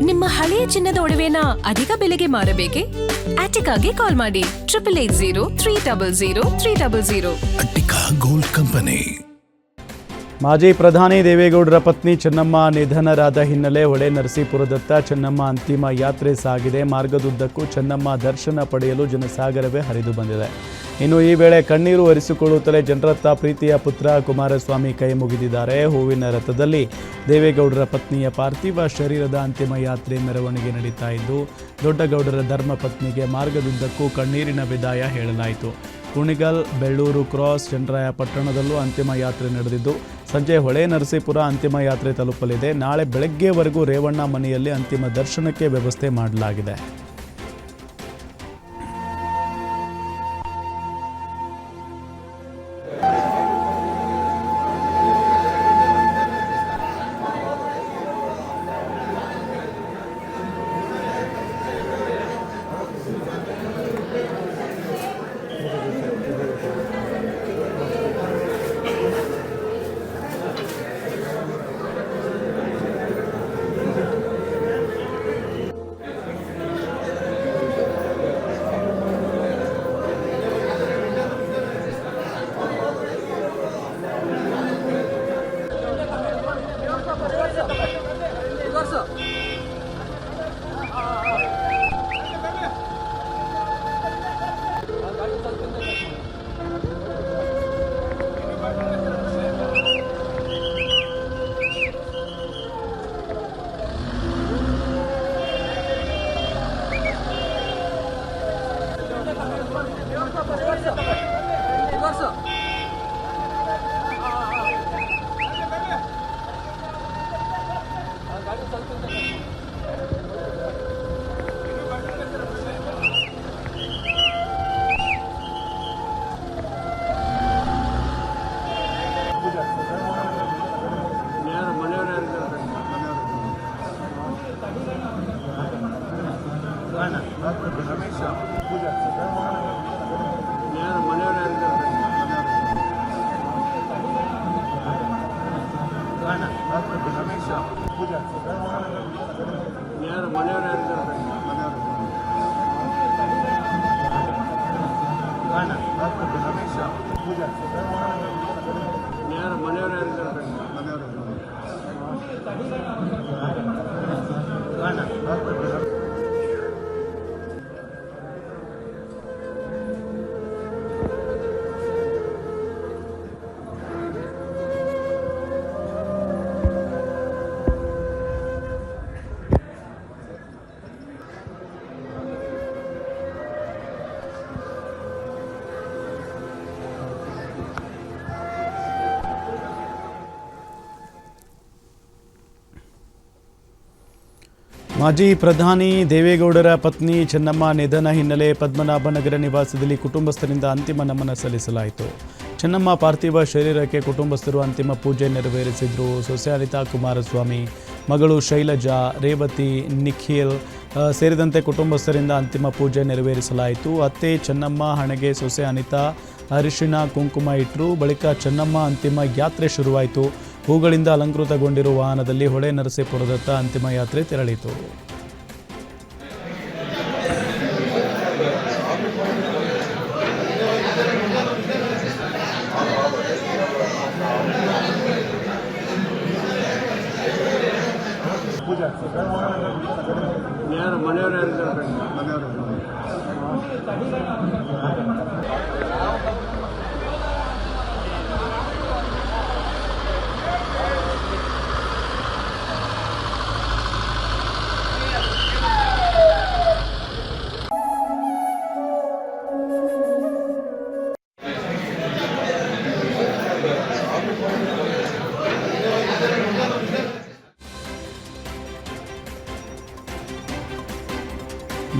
ನಿಮ್ಮ ಹಳೆಯ ಚಿನ್ನದ ಒಡವೆನ ಅಧಿಕ ಬೆಲೆಗೆ ಮಾರಬೇಕೆ? ಆಟಿಕಾಗೆ ಕಾಲ್ ಮಾಡಿ 8880 ಅಟ್ಟಿಕಾ ಗೋಲ್ಡ್ ಕಂಪನಿ. ಮಾಜಿ ಪ್ರಧಾನಿ ದೇವೇಗೌಡರ ಪತ್ನಿ ಚೆನ್ನಮ್ಮ ನಿಧನರಾದ ಹಿನ್ನೆಲೆ ಹೊಳೆ ನರಸೀಪುರದತ್ತ ಚೆನ್ನಮ್ಮ ಅಂತಿಮ ಯಾತ್ರೆ ಸಾಗಿದೆ. ಮಾರ್ಗದುದ್ದಕ್ಕೂ ಚೆನ್ನಮ್ಮ ದರ್ಶನ ಪಡೆಯಲು ಜನಸಾಗರವೇ ಹರಿದು ಬಂದಿದೆ. ಇನ್ನು ಈ ವೇಳೆ ಕಣ್ಣೀರು ಒರೆಸಿಕೊಳ್ಳುತ್ತಲೇ ಜನರತ್ತ ಪ್ರೀತಿಯ ಪುತ್ರ ಕುಮಾರಸ್ವಾಮಿ ಕೈ ಮುಗಿದಿದ್ದಾರೆ. ಹೂವಿನ ರಥದಲ್ಲಿ ದೇವೇಗೌಡರ ಪತ್ನಿಯ ಪಾರ್ಥಿವ ಶರೀರದ ಅಂತಿಮ ಯಾತ್ರೆ ಮೆರವಣಿಗೆ ನಡೀತಾ ಇದ್ದು, ದೊಡ್ಡಗೌಡರ ಧರ್ಮ ಪತ್ನಿಗೆ ಮಾರ್ಗದುದ್ದಕ್ಕೂ ಕಣ್ಣೀರಿನ ವಿದಾಯ ಹೇಳಲಾಯಿತು. ಕುಣಿಗಲ್, ಬೆಳ್ಳೂರು ಕ್ರಾಸ್, ಚನ್ನರಾಯಪಟ್ಟಣದಲ್ಲೂ ಅಂತಿಮ ಯಾತ್ರೆ ನಡೆದಿದ್ದು, ಸಂಜೆ ಹೊಳೆ ನರಸೀಪುರ ಅಂತಿಮ ಯಾತ್ರೆ ತಲುಪಲಿದೆ. ನಾಳೆ ಬೆಳಗ್ಗೆವರೆಗೂ ರೇವಣ್ಣ ಮನೆಯಲ್ಲಿ ಅಂತಿಮ ದರ್ಶನಕ್ಕೆ ವ್ಯವಸ್ಥೆ ಮಾಡಲಾಗಿದೆ. ಮಾಜಿ ಪ್ರಧಾನಿ ದೇವೇಗೌಡರ ಪತ್ನಿ ಚೆನ್ನಮ್ಮ ನಿಧನ ಹಿನ್ನೆಲೆ ಪದ್ಮನಾಭನಗರ ನಿವಾಸದಲ್ಲಿ ಕುಟುಂಬಸ್ಥರಿಂದ ಅಂತಿಮ ನಮನ ಸಲ್ಲಿಸಲಾಯಿತು. ಚೆನ್ನಮ್ಮ ಪಾರ್ಥಿವ ಶರೀರಕ್ಕೆ ಕುಟುಂಬಸ್ಥರು ಅಂತಿಮ ಪೂಜೆ ನೆರವೇರಿಸಿದರು. ಸೊಸೆ ಅನಿತಾ ಕುಮಾರಸ್ವಾಮಿ, ಮಗಳು ಶೈಲಜಾ, ರೇವತಿ, ನಿಖಿಲ್ ಸೇರಿದಂತೆ ಕುಟುಂಬಸ್ಥರಿಂದ ಅಂತಿಮ ಪೂಜೆ ನೆರವೇರಿಸಲಾಯಿತು. ಅತ್ತೆ ಚೆನ್ನಮ್ಮ ಹಣೆಗೆ ಸೊಸೆ ಅನಿತಾ ಅರಿಶಿಣ ಕುಂಕುಮ ಇಟ್ಟರು. ಬಳಿಕ ಚೆನ್ನಮ್ಮ ಅಂತಿಮ ಯಾತ್ರೆ ಶುರುವಾಯಿತು. ಹೂಗಳಿಂದ ಅಲಂಕೃತಗೊಂಡಿರುವ ವಾಹನದಲ್ಲಿ ಹೊಳೆ ನರಸೀಪುರದತ್ತ ಅಂತಿಮ ಯಾತ್ರೆ ತೆರಳಿತು.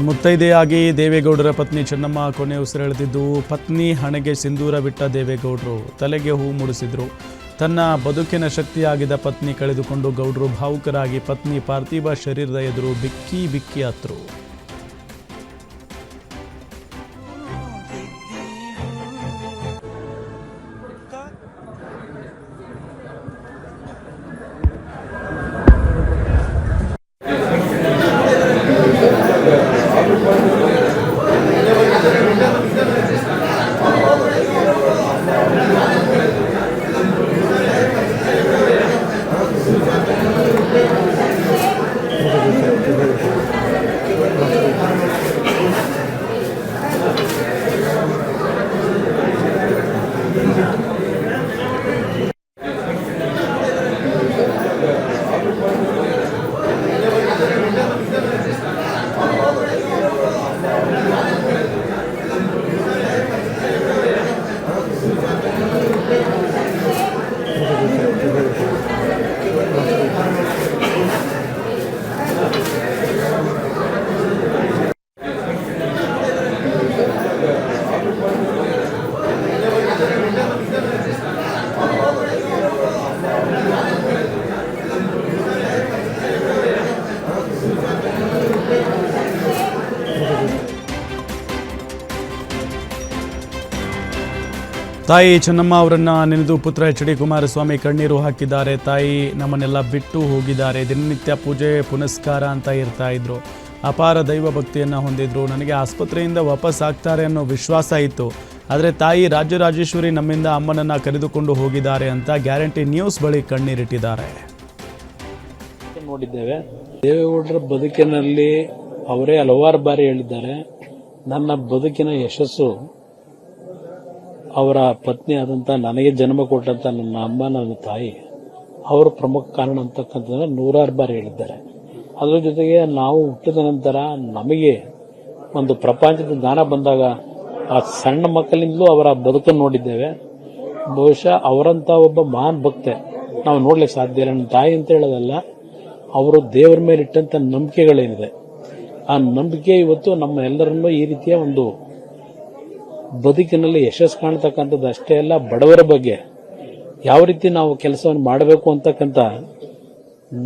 ಮುತ್ತೈದೆಯಾಗಿ ದೇವೇಗೌಡರ ಪತ್ನಿ ಚೆನ್ನಮ್ಮ ಕೊನೆ ಉಸಿರೆಳೆದಿದ್ದು, ಪತ್ನಿ ಹಣೆಗೆ ಸಿಂಧೂರ ಬಿಟ್ಟ ದೇವೇಗೌಡರು ತಲೆಗೆ ಹೂ ಮುಡಿಸಿದ್ರು. ತನ್ನ ಬದುಕಿನ ಶಕ್ತಿಯಾಗಿದ್ದ ಪತ್ನಿ ಕಳೆದುಕೊಂಡು ಗೌಡರು ಭಾವುಕರಾಗಿ ಪತ್ನಿ ಪಾರ್ಥಿವ ಶರೀರದ ಎದುರು ಬಿಕ್ಕಿ ಬಿಕ್ಕಿ ಅತ್ತರು. ತಾಯಿ ಚೆನ್ನಮ್ಮ ಅವರನ್ನು ನೆನೆದು ಪುತ್ರ ಎಚ್ ಡಿ ಕುಮಾರಸ್ವಾಮಿ ಕಣ್ಣೀರು ಹಾಕಿದ್ದಾರೆ. ತಾಯಿ ನಮ್ಮನ್ನೆಲ್ಲ ಬಿಟ್ಟು ಹೋಗಿದ್ದಾರೆ. ದಿನನಿತ್ಯ ಪೂಜೆ ಪುನಸ್ಕಾರ ಅಂತ ಇರ್ತಾ ಇದ್ರು. ಅಪಾರ ದೈವ ಭಕ್ತಿಯನ್ನು ಹೊಂದಿದ್ರು. ನನಗೆ ಆಸ್ಪತ್ರೆಯಿಂದ ವಾಪಸ್ ಆಗ್ತಾರೆ ಅನ್ನೋ ವಿಶ್ವಾಸ ಇತ್ತು. ಆದರೆ ತಾಯಿ ರಾಜರಾಜೇಶ್ವರಿ ನಮ್ಮಿಂದ ಅಮ್ಮನನ್ನು ಕರೆದುಕೊಂಡು ಹೋಗಿದ್ದಾರೆ ಅಂತ ಗ್ಯಾರಂಟಿ ನ್ಯೂಸ್ ಬಳಿ ಕಣ್ಣೀರಿಟ್ಟಿದ್ದಾರೆ. ನೋಡಿದ್ದೇವೆ. ದೇವೇಗೌಡರ ಬದುಕಿನಲ್ಲಿ ಅವರೇ ಹಲವಾರು ಬಾರಿ ಹೇಳಿದ್ದಾರೆ, ನನ್ನ ಬದುಕಿನ ಯಶಸ್ಸು ಅವರ ಪತ್ನಿ ಆದಂಥ ನನಗೆ ಜನ್ಮ ಕೊಟ್ಟಂತ ನನ್ನ ಅಮ್ಮ, ನನ್ನ ತಾಯಿ ಅವರು ಪ್ರಮುಖ ಕಾರಣ ಅಂತಕ್ಕಂಥದ್ದನ್ನು ನೂರಾರು ಬಾರಿ ಹೇಳಿದ್ದಾರೆ. ಅದರ ಜೊತೆಗೆ ನಾವು ಹುಟ್ಟಿದ ನಂತರ ನಮಗೆ ಒಂದು ಪ್ರಪಂಚದ ಜ್ಞಾನ ಬಂದಾಗ ಆ ಸಣ್ಣ ಮಕ್ಕಳಿಂದಲೂ ಅವರ ಬದುಕನ್ನು ನೋಡಿದ್ದೇವೆ. ಬಹುಶಃ ಅವರಂತ ಒಬ್ಬ ಮಹಾನ್ ಭಕ್ತೆ ನಾವು ನೋಡ್ಲಿಕ್ಕೆ ಸಾಧ್ಯ ಇಲ್ಲ. ನನ್ನ ತಾಯಿ ಅಂತ ಹೇಳೋದಲ್ಲ, ಅವರು ದೇವರ ಮೇಲೆ ಇಟ್ಟಂತ ನಂಬಿಕೆಗಳೇನಿದೆ, ಆ ನಂಬಿಕೆ ಇವತ್ತು ನಮ್ಮ ಎಲ್ಲರನ್ನೂ ಈ ರೀತಿಯ ಒಂದು ಬದುಕಿನಲ್ಲಿ ಯಶಸ್ಸು ಕಾಣ್ತಕ್ಕಂಥದ್ದು ಅಷ್ಟೇ ಅಲ್ಲ, ಬಡವರ ಬಗ್ಗೆ ಯಾವ ರೀತಿ ನಾವು ಕೆಲಸವನ್ನು ಮಾಡಬೇಕು ಅಂತಕ್ಕಂಥ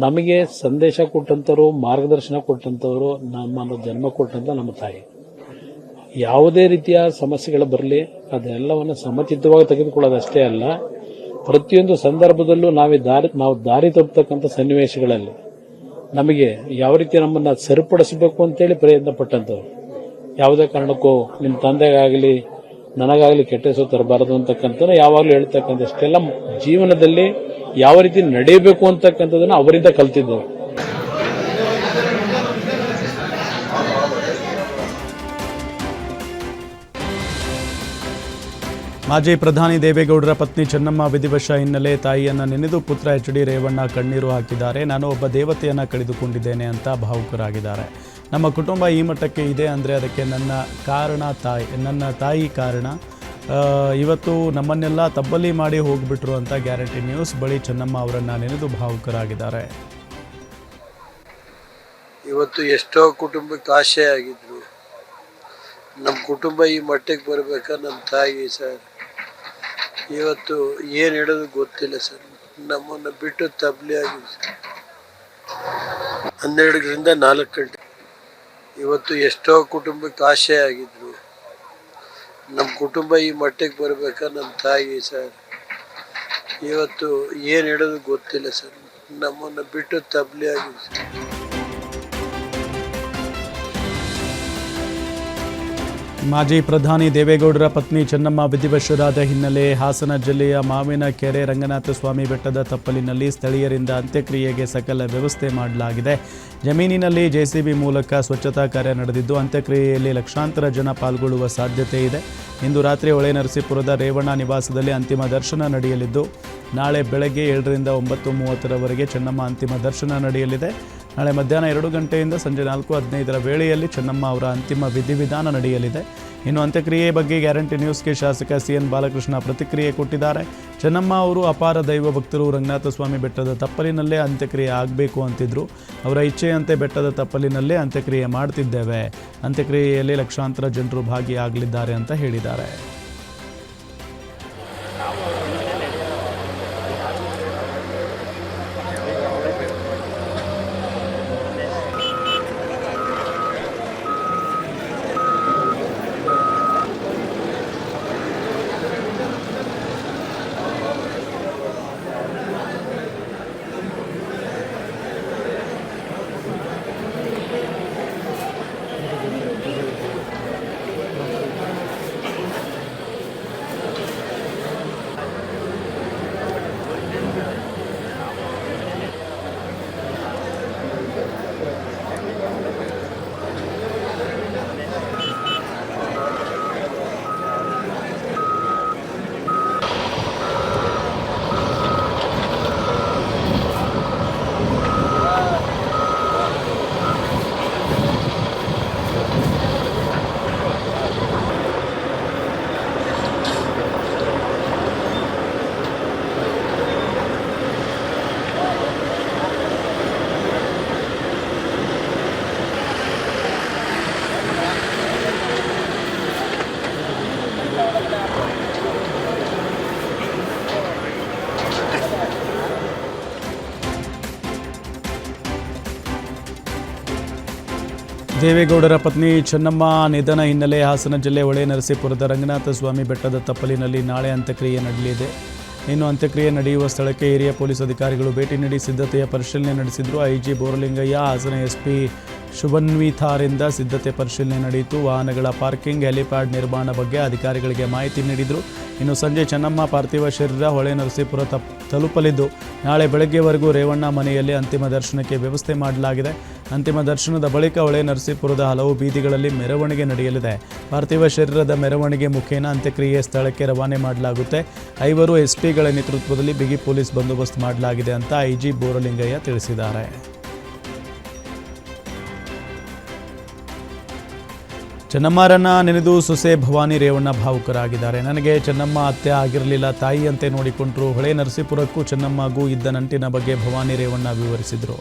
ನಮಗೆ ಸಂದೇಶ ಕೊಟ್ಟಂತವರು, ಮಾರ್ಗದರ್ಶನ ಕೊಟ್ಟಂತವರು, ನಮ್ಮನ್ನು ಜನ್ಮ ಕೊಟ್ಟಂತ ನಮ್ಮ ತಾಯಿ. ಯಾವುದೇ ರೀತಿಯ ಸಮಸ್ಯೆಗಳು ಬರಲಿ ಅದೆಲ್ಲವನ್ನು ಸಮಚಿತ್ತವಾಗಿ ತೆಗೆದುಕೊಳ್ಳೋದಷ್ಟೇ ಅಲ್ಲ, ಪ್ರತಿಯೊಂದು ಸಂದರ್ಭದಲ್ಲೂ ನಾವು ದಾರಿ ತಪ್ಪತಕ್ಕಂಥ ಸನ್ನಿವೇಶಗಳಲ್ಲಿ ನಮಗೆ ಯಾವ ರೀತಿ ನಮ್ಮನ್ನ ಸರಿಪಡಿಸಬೇಕು ಅಂತೇಳಿ ಪ್ರಯತ್ನ ಪಟ್ಟಂತವ್ರು. ಯಾವುದೇ ಕಾರಣಕ್ಕೂ ನಿಮ್ಮ ತಂದೆಗಾಗಲಿ ನನಗಾಗಲಿ ಕೆಟ್ಟ ಹೆಸರು ತರಬಾರದು ಅಂತಕ್ಕಂಥ ಯಾವಾಗಲೂ ಹೇಳ್ತಕ್ಕಂಥಷ್ಟೆಲ್ಲ ಜೀವನದಲ್ಲಿ ಯಾವ ರೀತಿ ನಡೆಯಬೇಕು ಅಂತಕ್ಕಂಥದ್ದನ್ನು ಅವರಿಂದ ಕಲ್ತಿದ್ದೇವೆ. ಮಾಜಿ ಪ್ರಧಾನಿ ದೇವೇಗೌಡರ ಪತ್ನಿ ಚೆನ್ನಮ್ಮ ವಿಧಿವಶ ಹಿನ್ನೆಲೆ ತಾಯಿಯನ್ನು ನೆನೆದು ಪುತ್ರ ಎಚ್ ಡಿ ರೇವಣ್ಣ ಕಣ್ಣೀರು ಹಾಕಿದ್ದಾರೆ. ನಾನು ಒಬ್ಬ ದೇವತೆಯನ್ನು ಕಳೆದುಕೊಂಡಿದ್ದೇನೆ ಅಂತ ಭಾವುಕರಾಗಿದ್ದಾರೆ. ನಮ್ಮ ಕುಟುಂಬ ಈ ಮಟ್ಟಕ್ಕೆ ಇದೆ ಅಂದರೆ ಅದಕ್ಕೆ ನನ್ನ ತಾಯಿ ಕಾರಣ. ಇವತ್ತು ನಮ್ಮನ್ನೆಲ್ಲ ತಬ್ಬಲಿ ಮಾಡಿ ಹೋಗ್ಬಿಟ್ರು ಅಂತ ಗ್ಯಾರಂಟಿ ನ್ಯೂಸ್ ಬಳಿ ಚೆನ್ನಮ್ಮ ಅವರನ್ನು ನೆನೆದು ಭಾವುಕರಾಗಿದ್ದಾರೆ. ಇವತ್ತು ಎಷ್ಟೋ ಕುಟುಂಬಕ್ಕೆ ಆಶೆ ಆಗಿದ್ರು. ನಮ್ಮ ಕುಟುಂಬ ಈ ಮಟ್ಟಕ್ಕೆ ಬರಬೇಕಾ ನಮ್ಮ ತಾಯಿ ಸರ್ ಇವತ್ತು ಏನು ಹೇಳೋದು ಗೊತ್ತಿಲ್ಲ ಸರ್. ನಮ್ಮನ್ನು ಬಿಟ್ಟು ತಬ್ಲಿ ಆಗಿದೆ 12ರಿಂದ 4 ಗಂಟೆ. ಇವತ್ತು ಎಷ್ಟೋ ಕುಟುಂಬಕ್ಕೆ ಆಶೆ ಆಗಿದ್ರು. ನಮ್ಮ ಕುಟುಂಬ ಈ ಮಟ್ಟಕ್ಕೆ ಬರಬೇಕಾ ನಮ್ಮ ತಾಯಿ ಸರ್ ಇವತ್ತು ಏನು ಹೇಳೋದು ಗೊತ್ತಿಲ್ಲ ಸರ್. ನಮ್ಮನ್ನು ಬಿಟ್ಟು ತಬ್ಲಿ ಆಗಿದೆ ಸರ್. ಮಾಜಿ ಪ್ರಧಾನಿ ದೇವೇಗೌಡರ ಪತ್ನಿ ಚೆನ್ನಮ್ಮ ವಿಧಿವಶರಾದ ಹಿನ್ನೆಲೆ ಹಾಸನ ಜಿಲ್ಲೆಯ ಮಾವಿನಕೆರೆ ರಂಗನಾಥ ಸ್ವಾಮಿ ಬೆಟ್ಟದ ತಪ್ಪಲಿನಲ್ಲಿ ಸ್ಥಳೀಯರಿಂದ ಅಂತ್ಯಕ್ರಿಯೆಗೆ ಸಕಲ ವ್ಯವಸ್ಥೆ ಮಾಡಲಾಗಿದೆ. ಜಮೀನಿನಲ್ಲಿ ಜೆಸಿಬಿ ಮೂಲಕ ಸ್ವಚ್ಛತಾ ಕಾರ್ಯ ನಡೆದಿದ್ದು ಅಂತ್ಯಕ್ರಿಯೆಯಲ್ಲಿ ಲಕ್ಷಾಂತರ ಜನ ಪಾಲ್ಗೊಳ್ಳುವ ಸಾಧ್ಯತೆ ಇದೆ. ಇಂದು ರಾತ್ರಿ ಹೊಳೆನರಸೀಪುರದ ರೇವಣ್ಣ ನಿವಾಸದಲ್ಲಿ ಅಂತಿಮ ದರ್ಶನ ನಡೆಯಲಿದ್ದು ನಾಳೆ ಬೆಳಗ್ಗೆ 7ರಿಂದ 9:30ರವರೆಗೆ ಚೆನ್ನಮ್ಮ ಅಂತಿಮ ದರ್ಶನ ನಡೆಯಲಿದೆ. ನಾಳೆ ಮಧ್ಯಾಹ್ನ 2 ಗಂಟೆಯಿಂದ ಸಂಜೆ 4:15ರ ವೇಳೆಯಲ್ಲಿ ಚೆನ್ನಮ್ಮ ಅವರ ಅಂತಿಮ ವಿಧಿವಿಧಾನ ನಡೆಯಲಿದೆ. ಇನ್ನು ಅಂತ್ಯಕ್ರಿಯೆ ಬಗ್ಗೆ ಗ್ಯಾರಂಟಿ ನ್ಯೂಸ್ಗೆ ಶಾಸಕ CN ಬಾಲಕೃಷ್ಣ ಪ್ರತಿಕ್ರಿಯೆ ಕೊಟ್ಟಿದ್ದಾರೆ. ಚೆನ್ನಮ್ಮ ಅವರು ಅಪಾರ ದೈವ ಭಕ್ತರು. ರಂಗನಾಥ ಸ್ವಾಮಿ ಬೆಟ್ಟದ ತಪ್ಪಲಿನಲ್ಲೇ ಅಂತ್ಯಕ್ರಿಯೆ ಆಗಬೇಕು ಅಂತಿದ್ರು. ಅವರ ಇಚ್ಛೆಯಂತೆ ಬೆಟ್ಟದ ತಪ್ಪಲಿನಲ್ಲೇ ಅಂತ್ಯಕ್ರಿಯೆ ಮಾಡ್ತಿದ್ದೇವೆ. ಅಂತ್ಯಕ್ರಿಯೆಯಲ್ಲಿ ಲಕ್ಷಾಂತರ ಜನರು ಭಾಗಿಯಾಗಲಿದ್ದಾರೆ ಅಂತ ಹೇಳಿದ್ದಾರೆ. ದೇವೇಗೌಡರ ಪತ್ನಿ ಚೆನ್ನಮ್ಮ ನಿಧನ ಹಿನ್ನೆಲೆ ಹಾಸನ ಜಿಲ್ಲೆ ಹೊಳೆನರಸೀಪುರದ ರಂಗನಾಥ ಸ್ವಾಮಿ ಬೆಟ್ಟದ ತಪ್ಪಲಿನಲ್ಲಿ ನಾಳೆ ಅಂತ್ಯಕ್ರಿಯೆ ನಡೆಯಲಿದೆ. ಇನ್ನು ಅಂತ್ಯಕ್ರಿಯೆ ನಡೆಯುವ ಸ್ಥಳಕ್ಕೆ ಹಿರಿಯ ಪೊಲೀಸ್ ಅಧಿಕಾರಿಗಳು ಭೇಟಿ ನೀಡಿ ಸಿದ್ಧತೆಯ ಪರಿಶೀಲನೆ ನಡೆಸಿದರು. ಐಜಿ ಬೋರಲಿಂಗಯ್ಯ, ಹಾಸನ ಎಸ್ಪಿ ಶುಭನ್ವಿತಾರಿಂದ ಸಿದ್ಧತೆ ಪರಿಶೀಲನೆ ನಡೆಯಿತು. ವಾಹನಗಳ ಪಾರ್ಕಿಂಗ್, ಹೆಲಿಪ್ಯಾಡ್ ನಿರ್ಮಾಣ ಬಗ್ಗೆ ಅಧಿಕಾರಿಗಳಿಗೆ ಮಾಹಿತಿ ನೀಡಿದರು. ಇನ್ನು ಸಂಜೆ ಚೆನ್ನಮ್ಮ ಪಾರ್ಥಿವ ಶರೀರ ಹೊಳೆನರಸೀಪುರ ತಲುಪಲಿದ್ದು ನಾಳೆ ಬೆಳಗ್ಗೆವರೆಗೂ ರೇವಣ್ಣ ಮನೆಯಲ್ಲಿ ಅಂತಿಮ ದರ್ಶನಕ್ಕೆ ವ್ಯವಸ್ಥೆ ಮಾಡಲಾಗಿದೆ. ಅಂತಿಮ ದರ್ಶನದ ಬಳಿಕ ಹೊಳೆನರಸೀಪುರದ ಹಲವು ಬೀದಿಗಳಲ್ಲಿ ಮೆರವಣಿಗೆ ನಡೆಯಲಿದೆ. ಪಾರ್ಥಿವ ಶರೀರದ ಮೆರವಣಿಗೆ ಮುಖೇನ ಅಂತ್ಯಕ್ರಿಯೆ ಸ್ಥಳಕ್ಕೆ ರವಾನೆ ಮಾಡಲಾಗುತ್ತೆ. 5 ಎಸ್ಪಿಗಳ ನೇತೃತ್ವದಲ್ಲಿ ಬಿಗಿ ಪೊಲೀಸ್ ಬಂದೋಬಸ್ತ್ ಮಾಡಲಾಗಿದೆ ಅಂತ ಐಜಿ ಬೋರಲಿಂಗಯ್ಯ ತಿಳಿಸಿದ್ದಾರೆ. ಚೆನ್ನಮ್ಮರನ್ನ ನೆನೆದು ಸೊಸೆ ಭವಾನಿ ರೇವಣ್ಣ ಭಾವುಕರಾಗಿದ್ದಾರೆ. ನನಗೆ ಚೆನ್ನಮ್ಮ ಅತ್ತೆ ಆಗಿರಲಿಲ್ಲ, ತಾಯಿಯಂತೆ ನೋಡಿಕೊಂಡ್ರು. ಹೊಳೆ ನರಸೀಪುರಕ್ಕೂ ಚೆನ್ನಮ್ಮಗೂ ಇದ್ದ ನಂಟಿನ ಬಗ್ಗೆ ಭವಾನಿ ರೇವಣ್ಣ ವಿವರಿಸಿದರು.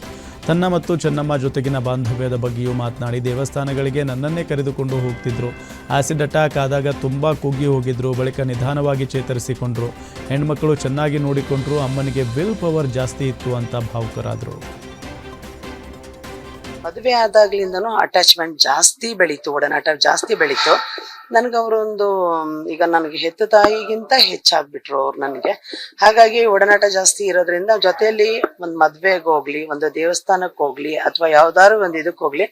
ತನ್ನ ಮತ್ತು ಚೆನ್ನಮ್ಮ ಜೊತೆಗಿನ ಬಾಂಧವ್ಯದ ಬಗ್ಗೆಯೂ ಮಾತನಾಡಿ, ದೇವಸ್ಥಾನಗಳಿಗೆ ನನ್ನನ್ನೇ ಕರೆದುಕೊಂಡು ಹೋಗ್ತಿದ್ರು. ಆಸಿಡ್ ಅಟ್ಯಾಕ್ ಆದಾಗ ತುಂಬ ಕುಗ್ಗಿ ಹೋಗಿದ್ರು. ಬಳಿಕ ನಿಧಾನವಾಗಿ ಚೇತರಿಸಿಕೊಂಡ್ರು. ಹೆಣ್ಮಕ್ಕಳು ಚೆನ್ನಾಗಿ ನೋಡಿಕೊಂಡ್ರು. ಅಮ್ಮನಿಗೆ ವಿಲ್ ಪವರ್ ಜಾಸ್ತಿ ಇತ್ತು ಅಂತ ಭಾವುಕರಾದರು. ಮದುವೆ ಆದಾಗ್ಲಿಂದನೂ ಅಟ್ಯಾಚ್ಮೆಂಟ್ ಜಾಸ್ತಿ ಬೆಳೀತು, ಒಡನಾಟ ಜಾಸ್ತಿ ಬೆಳೀತು. ನನಗವರೊಂದು ಈಗ ನನಗೆ ಹೆತ್ತ ತಾಯಿಗಿಂತ ಹೆಚ್ಚಾಗ್ಬಿಟ್ರು ಅವ್ರು ನನಗೆ. ಹಾಗಾಗಿ ಒಡನಾಟ ಜಾಸ್ತಿ ಇರೋದ್ರಿಂದ ಜೊತೆಯಲ್ಲಿ ಒಂದು ಮದ್ವೆಗೆ ಹೋಗ್ಲಿ, ಒಂದು ದೇವಸ್ಥಾನಕ್ಕೆ ಹೋಗ್ಲಿ, ಅಥವಾ ಯಾವ್ದಾದ್ರು ಒಂದು ಇದಕ್ಕೆ ಹೋಗ್ಲಿ,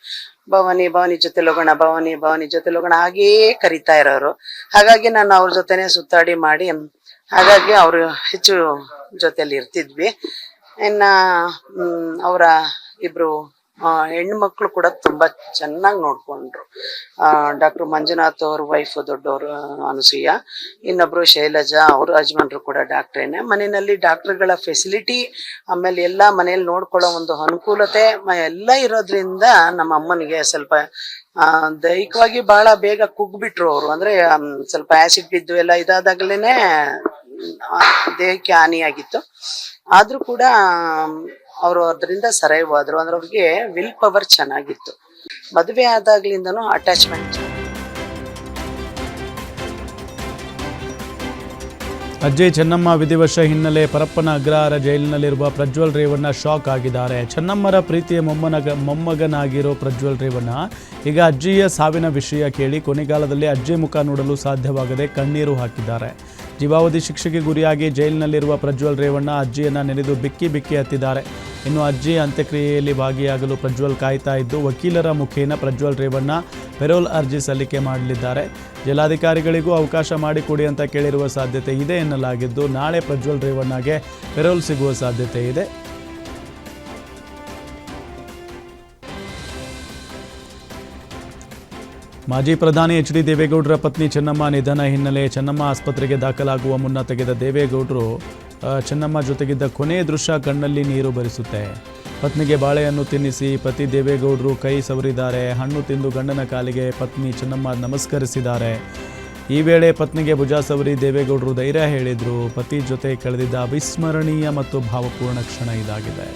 ಭವಾನಿ ಜೊತೆ ಹೋಗೋಣ, ಭವಾನಿ ಜೊತೆ ಹೋಗೋಣ ಹಾಗೇ ಕರಿತಾ ಇರೋರು. ಹಾಗಾಗಿ ನಾನು ಅವ್ರ ಜೊತೆನೆ ಸುತ್ತಾಡಿ ಮಾಡಿ, ಹಾಗಾಗಿ ಅವರು ಹೆಚ್ಚು ಜೊತೆಲಿ ಇರ್ತಿದ್ವಿ. ಇನ್ನ ಅವರ ಇಬ್ರು ಹೆಣ್ಮಕ್ಳು ಕೂಡ ತುಂಬಾ ಚೆನ್ನಾಗಿ ನೋಡ್ಕೊಂಡ್ರು. ಡಾಕ್ಟರ್ ಮಂಜುನಾಥ್ ಅವ್ರ ವೈಫ್ ದೊಡ್ಡವರು ಅನಸೂಯ, ಇನ್ನೊಬ್ರು ಶೈಲಜಾ, ಅವ್ರ ಯಜಮಾನ್ರು ಕೂಡ ಡಾಕ್ಟ್ರೇನೆ. ಮನೆಯಲ್ಲಿ ಡಾಕ್ಟರ್ಗಳ ಫೆಸಿಲಿಟಿ, ಆಮೇಲೆ ಎಲ್ಲ ಮನೆಯಲ್ಲಿ ನೋಡ್ಕೊಳ್ಳೋ ಒಂದು ಅನುಕೂಲತೆ ಎಲ್ಲ ಇರೋದ್ರಿಂದ ನಮ್ಮ ಅಮ್ಮನಿಗೆ ಸ್ವಲ್ಪ ದೈಹಿಕವಾಗಿ ಬಹಳ ಬೇಗ ಕುಗ್ಬಿಟ್ರು ಅವರು. ಅಂದ್ರೆ ಸ್ವಲ್ಪ ಆಸಿಡ್ ಬಿದ್ದು ಎಲ್ಲ ಇದಾದಾಗ್ಲೇನೆ ದೇಹಕ್ಕೆ ಹಾನಿಯಾಗಿತ್ತು. ಆದ್ರೂ ಕೂಡ ಅವರು ಅದರಿಂದ ಸರ್ವೈವ್ ಆದ್ರು. ಅಂದ್ರೆ ಅವ್ರಿಗೆ ವಿಲ್ ಪವರ್ ಚೆನ್ನಾಗಿತ್ತು. ಮದುವೆ ಆದಾಗ್ಲಿಂದನೂ ಅಟ್ಯಾಚ್ಮೆಂಟ್. ಅಜ್ಜಿ ಚೆನ್ನಮ್ಮ ವಿಧಿವಶ ಹಿನ್ನೆಲೆ ಪರಪ್ಪನ ಅಗ್ರಹಾರ ಜೈಲಿನಲ್ಲಿರುವ ಪ್ರಜ್ವಲ್ ರೇವಣ್ಣ ಶಾಕ್ ಆಗಿದ್ದಾರೆ. ಚೆನ್ನಮ್ಮರ ಪ್ರೀತಿಯ ಮೊಮ್ಮಗನಾಗಿರೋ ಪ್ರಜ್ವಲ್ ರೇವಣ್ಣ ಈಗ ಅಜ್ಜಿಯ ಸಾವಿನ ವಿಷಯ ಕೇಳಿ ಕೊನೆಗಾಲದಲ್ಲಿ ಅಜ್ಜಿ ಮುಖ ನೋಡಲು ಸಾಧ್ಯವಾಗದೆ ಕಣ್ಣೀರು ಹಾಕಿದ್ದಾರೆ. ಜೀವಾವಧಿ ಶಿಕ್ಷೆಗೆ ಗುರಿಯಾಗಿ ಜೈಲಿನಲ್ಲಿರುವ ಪ್ರಜ್ವಲ್ ರೇವಣ್ಣ ಅಜ್ಜಿಯನ್ನು ನೆನೆದು ಬಿಕ್ಕಿ ಬಿಕ್ಕಿ ಹತ್ತಿದ್ದಾರೆ. ಇನ್ನು ಅಜ್ಜಿ ಅಂತ್ಯಕ್ರಿಯೆಯಲ್ಲಿ ಭಾಗಿಯಾಗಲು ಪ್ರಜ್ವಲ್ ಕಾಯ್ತಾ ಇದ್ದು, ವಕೀಲರ ಮುಖೇನ ಪ್ರಜ್ವಲ್ ರೇವಣ್ಣ ಪೆರೋಲ್ ಅರ್ಜಿ ಸಲ್ಲಿಕೆ ಮಾಡಲಿದ್ದಾರೆ. ಜಿಲ್ಲಾಧಿಕಾರಿಗಳಿಗೂ ಅವಕಾಶ ಮಾಡಿಕೊಡಿ ಅಂತ ಕೇಳಿರುವ ಸಾಧ್ಯತೆ ಇದೆ ಎನ್ನಲಾಗಿದ್ದು, ನಾಳೆ ಪ್ರಜ್ವಲ್ ರೇವಣ್ಣಗೆ ಪೆರೋಲ್ ಸಿಗುವ ಸಾಧ್ಯತೆ ಇದೆ. ಮಾಜಿ ಪ್ರಧಾನಿ ಎಚ್.ಡಿ. ದೇವೇಗೌಡರ ಪತ್ನಿ ಚೆನ್ನಮ್ಮ ನಿಧನ ಹಿನ್ನೆಲೆ ಚೆನ್ನಮ್ಮ ಆಸ್ಪತ್ರೆಗೆ ದಾಖಲಾಗುವ ಮುನ್ನ ತೆಗೆದ ದೇವೇಗೌಡರು ಚೆನ್ನಮ್ಮ ಜೊತೆಗಿದ್ದ ಕೊನೆಯ ದೃಶ್ಯ ಕಣ್ಣಲ್ಲಿ ನೀರು ಬರಿಸುತ್ತೆ. ಪತ್ನಿಗೆ ಬಾಳೆಹಣ್ಣು ತಿನ್ನಿಸಿ ಪತಿ ದೇವೇಗೌಡರು ಕೈ ಸವರಿದ್ದಾರೆ. ಹಣ್ಣು ತಿಂದು ಗಂಡನ ಕಾಲಿಗೆ ಪತ್ನಿ ಚೆನ್ನಮ್ಮ ನಮಸ್ಕರಿಸಿದ್ದಾರೆ. ಈ ವೇಳೆ ಪತ್ನಿಗೆ ಭುಜ ಸವರಿ ದೇವೇಗೌಡರು ಧೈರ್ಯ ಹೇಳಿದರು. ಪತಿ ಜೊತೆ ಕಳೆದಿದ್ದ ಅವಿಸ್ಮರಣೀಯ ಮತ್ತು ಭಾವಪೂರ್ಣ ಕ್ಷಣ ಇದಾಗಿದೆ.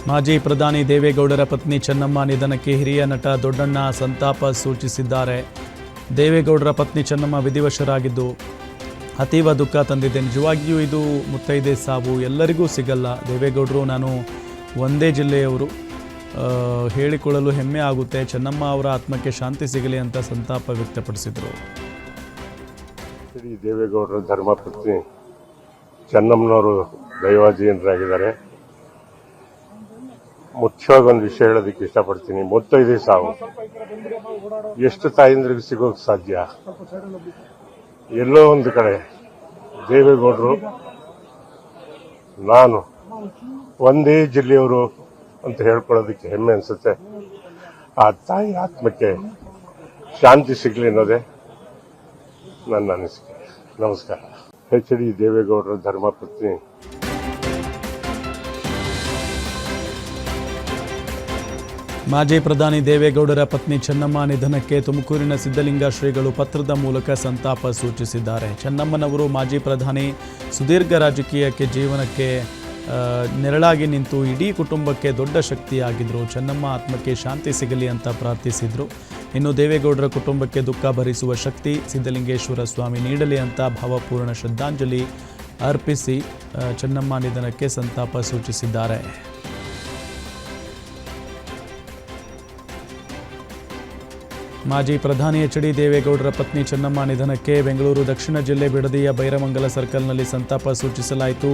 ಮಾಜಿ ಪ್ರಧಾನಿ ದೇವೇಗೌಡರ ಪತ್ನಿ ಚೆನ್ನಮ್ಮ ನಿಧನಕ್ಕೆ ಹಿರಿಯ ನಟ ದೊಡ್ಡಣ್ಣ ಸಂತಾಪ ಸೂಚಿಸಿದ್ದಾರೆ. ದೇವೇಗೌಡರ ಪತ್ನಿ ಚೆನ್ನಮ್ಮ ವಿಧಿವಶರಾಗಿದ್ದು ಅತೀವ ದುಃಖ ತಂದಿದೆ. ನಿಜವಾಗಿಯೂ ಇದು ಮುತ್ತೈದೆ ಸಾವು, ಎಲ್ಲರಿಗೂ ಸಿಗಲ್ಲ. ದೇವೇಗೌಡರು ನಾನು ಒಂದೇ ಜಿಲ್ಲೆಯವರು, ಹೇಳಿಕೊಳ್ಳಲು ಹೆಮ್ಮೆ ಆಗುತ್ತೆ. ಚೆನ್ನಮ್ಮ ಅವರ ಆತ್ಮಕ್ಕೆ ಶಾಂತಿ ಸಿಗಲಿ ಅಂತ ಸಂತಾಪ ವ್ಯಕ್ತಪಡಿಸಿದರು. ದೇವೇಗೌಡರ ಧರ್ಮಪತ್ನಿ ಚೆನ್ನಮ್ಮನವರು ದೈವಾಧೀನರಾಗಿದ್ದಾರೆ. ಮುಖ್ಯವಾಗಿ ಒಂದು ವಿಷಯ ಹೇಳೋದಕ್ಕೆ ಇಷ್ಟಪಡ್ತೀನಿ. ಮುತ್ತೈದೆ ಸಾವು ಎಷ್ಟು ತಾಯಿಂದ್ರಿಗೆ ಸಿಗೋಕೆ ಸಾಧ್ಯ? ಎಲ್ಲೋ ಒಂದು ಕಡೆ ದೇವೇಗೌಡರು ನಾನು ಒಂದೇ ಜಿಲ್ಲೆಯವರು ಅಂತ ಹೇಳ್ಕೊಳ್ಳೋದಕ್ಕೆ ಹೆಮ್ಮೆ ಅನಿಸುತ್ತೆ. ಆ ತಾಯಿ ಆತ್ಮಕ್ಕೆ ಶಾಂತಿ ಸಿಗಲಿ ಅನ್ನೋದೇ ನನ್ನ ಅನಿಸಿಕೆ. ನಮಸ್ಕಾರ. ಎಚ್.ಡಿ. ದೇವೇಗೌಡರ ಧರ್ಮಪತ್ನಿ ಮಾಜಿ ಪ್ರಧಾನಿ ದೇವೇಗೌಡರ ಪತ್ನಿ ಚೆನ್ನಮ್ಮ ನಿಧನಕ್ಕೆ ತುಮಕೂರಿನ ಸಿದ್ಧಲಿಂಗ ಶ್ರೀಗಳು ಪತ್ರದ ಮೂಲಕ ಸಂತಾಪ ಸೂಚಿಸಿದ್ದಾರೆ. ಚೆನ್ನಮ್ಮನವರು ಮಾಜಿ ಪ್ರಧಾನಿ, ಸುದೀರ್ಘ ರಾಜಕೀಯಕ್ಕೆ ಜೀವನಕ್ಕೆ ನೆರಳಾಗಿ ನಿಂತು ಇಡೀ ಕುಟುಂಬಕ್ಕೆ ದೊಡ್ಡ ಶಕ್ತಿಯಾಗಿದ್ದರು. ಚೆನ್ನಮ್ಮ ಆತ್ಮಕ್ಕೆ ಶಾಂತಿ ಸಿಗಲಿ ಅಂತ ಪ್ರಾರ್ಥಿಸಿದರು. ಇನ್ನು ದೇವೇಗೌಡರ ಕುಟುಂಬಕ್ಕೆ ದುಃಖ ಭರಿಸುವ ಶಕ್ತಿ ಸಿದ್ಧಲಿಂಗೇಶ್ವರ ಸ್ವಾಮಿ ನೀಡಲಿ ಅಂತ ಭಾವಪೂರ್ಣ ಶ್ರದ್ಧಾಂಜಲಿ ಅರ್ಪಿಸಿ ಚೆನ್ನಮ್ಮ ನಿಧನಕ್ಕೆ ಸಂತಾಪ ಸೂಚಿಸಿದ್ದಾರೆ. ಮಾಜಿ ಪ್ರಧಾನಿ ಎಚ್.ಡಿ. ದೇವೇಗೌಡರ ಪತ್ನಿ ಚೆನ್ನಮ್ಮ ನಿಧನಕ್ಕೆ ಬೆಂಗಳೂರು ದಕ್ಷಿಣ ಜಿಲ್ಲೆ ಬಿಡದಿಯ ಬೈರಮಂಗಲ ಸರ್ಕಲ್ನಲ್ಲಿ ಸಂತಾಪ ಸೂಚಿಸಲಾಯಿತು.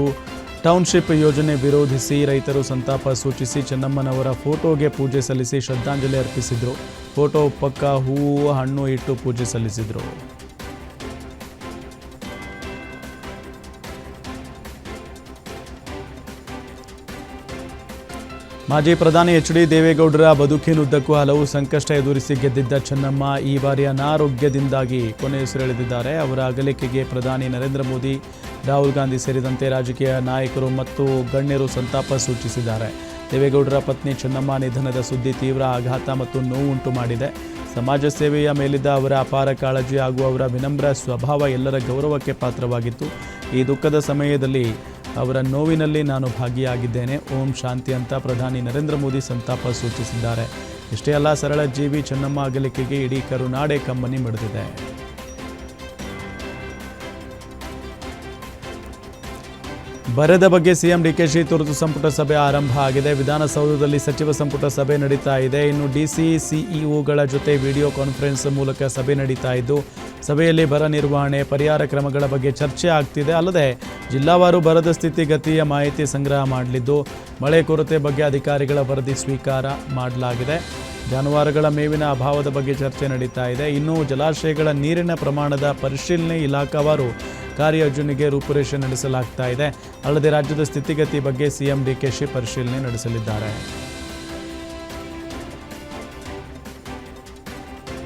ಟೌನ್ಶಿಪ್ ಯೋಜನೆ ವಿರೋಧಿಸಿ ರೈತರು ಸಂತಾಪ ಸೂಚಿಸಿ ಚೆನ್ನಮ್ಮನವರ ಫೋಟೋಗೆ ಪೂಜೆ ಸಲ್ಲಿಸಿ ಶ್ರದ್ಧಾಂಜಲಿ ಅರ್ಪಿಸಿದರು. ಫೋಟೋ ಪಕ್ಕ ಹೂವು ಹಣ್ಣು ಇಟ್ಟು ಪೂಜೆ ಸಲ್ಲಿಸಿದರು. ಮಾಜಿ ಪ್ರಧಾನಿ ಎಚ್.ಡಿ. ದೇವೇಗೌಡರ ಬದುಕಿನುದ್ದಕ್ಕೂ ಹಲವು ಸಂಕಷ್ಟ ಎದುರಿಸಿ ಗೆದ್ದಿದ್ದ ಚೆನ್ನಮ್ಮ ಈ ಬಾರಿ ಅನಾರೋಗ್ಯದಿಂದಾಗಿ ಕೊನೆಯುಸಿರೆಳೆದಿದ್ದಾರೆ. ಅವರ ಅಗಲಿಕೆಗೆ ಪ್ರಧಾನಿ ನರೇಂದ್ರ ಮೋದಿ, ರಾಹುಲ್ ಗಾಂಧಿ ಸೇರಿದಂತೆ ರಾಜಕೀಯ ನಾಯಕರು ಮತ್ತು ಗಣ್ಯರು ಸಂತಾಪ ಸೂಚಿಸಿದ್ದಾರೆ. ದೇವೇಗೌಡರ ಪತ್ನಿ ಚೆನ್ನಮ್ಮ ನಿಧನದ ಸುದ್ದಿ ತೀವ್ರ ಆಘಾತ ಮತ್ತು ನೋವುಂಟು ಮಾಡಿದೆ. ಸಮಾಜ ಸೇವೆಯ ಮೇಲಿದ್ದ ಅವರ ಅಪಾರ ಕಾಳಜಿ ಹಾಗೂ ಅವರ ವಿನಮ್ರ ಸ್ವಭಾವ ಎಲ್ಲರ ಗೌರವಕ್ಕೆ ಪಾತ್ರವಾಗಿತ್ತು. ಈ ದುಃಖದ ಸಮಯದಲ್ಲಿ ಅವರ ನೋವಿನಲ್ಲಿ ನಾನು ಭಾಗಿಯಾಗಿದ್ದೇನೆ. ಓಂ ಶಾಂತಿ ಅಂತ ಪ್ರಧಾನಿ ನರೇಂದ್ರ ಮೋದಿ ಸಂತಾಪ ಸೂಚಿಸಿದ್ದಾರೆ. ಇಷ್ಟೇ ಅಲ್ಲ, ಸರಳ ಜೀವಿ ಚೆನ್ನಮ್ಮ ಅಗಲಿಕೆಗೆ ಇಡೀ ಕರುನಾಡೆ ಕಂಬನಿ ಮಿಡಿದಿದೆ. ಬರದ ಬಗ್ಗೆ ಸಿಎಂ ಡಿಕೆಶಿ ತುರ್ತು ಸಂಪುಟ ಸಭೆ ಆರಂಭ ಆಗಿದೆ. ವಿಧಾನಸೌಧದಲ್ಲಿ ಸಚಿವ ಸಂಪುಟ ಸಭೆ ನಡೀತಾ ಇದೆ. ಇನ್ನು ಡಿಸಿ ಸಿಇಒಗಳ ಜೊತೆ ವಿಡಿಯೋ ಕಾನ್ಫರೆನ್ಸ್ ಮೂಲಕ ಸಭೆ ನಡೀತಾ ಇದ್ದು, ಸಭೆಯಲ್ಲಿ ಬರ ನಿರ್ವಹಣೆ, ಪರಿಹಾರ ಕ್ರಮಗಳ ಬಗ್ಗೆ ಚರ್ಚೆ ಆಗ್ತಿದೆ. ಅಲ್ಲದೆ ಜಿಲ್ಲಾವಾರು ಬರದ ಸ್ಥಿತಿಗತಿಯ ಮಾಹಿತಿ ಸಂಗ್ರಹ ಮಾಡಲಿದ್ದು, ಮಳೆ ಕೊರತೆ ಬಗ್ಗೆ ಅಧಿಕಾರಿಗಳ ವರದಿ ಸ್ವೀಕಾರ ಮಾಡಲಾಗಿದೆ. ಜಾನುವಾರುಗಳ ಮೇವಿನ ಅಭಾವದ ಬಗ್ಗೆ ಚರ್ಚೆ ನಡೀತಾ ಇದೆ. ಇನ್ನು ಜಲಾಶಯಗಳ ನೀರಿನ ಪ್ರಮಾಣದ ಪರಿಶೀಲನೆ, ಇಲಾಖಾವಾರು ಕಾರ್ಯಯೋಜನೆಗೆ ರೂಪುರೇಷೆ ನಡೆಸಲಾಗ್ತಾ ಇದೆ. ಅಲ್ಲದೆ ರಾಜ್ಯದ ಸ್ಥಿತಿಗತಿ ಬಗ್ಗೆ ಸಿಎಂ ಡಿಕೆಶಿ ಪರಿಶೀಲನೆ ನಡೆಸಲಿದ್ದಾರೆ.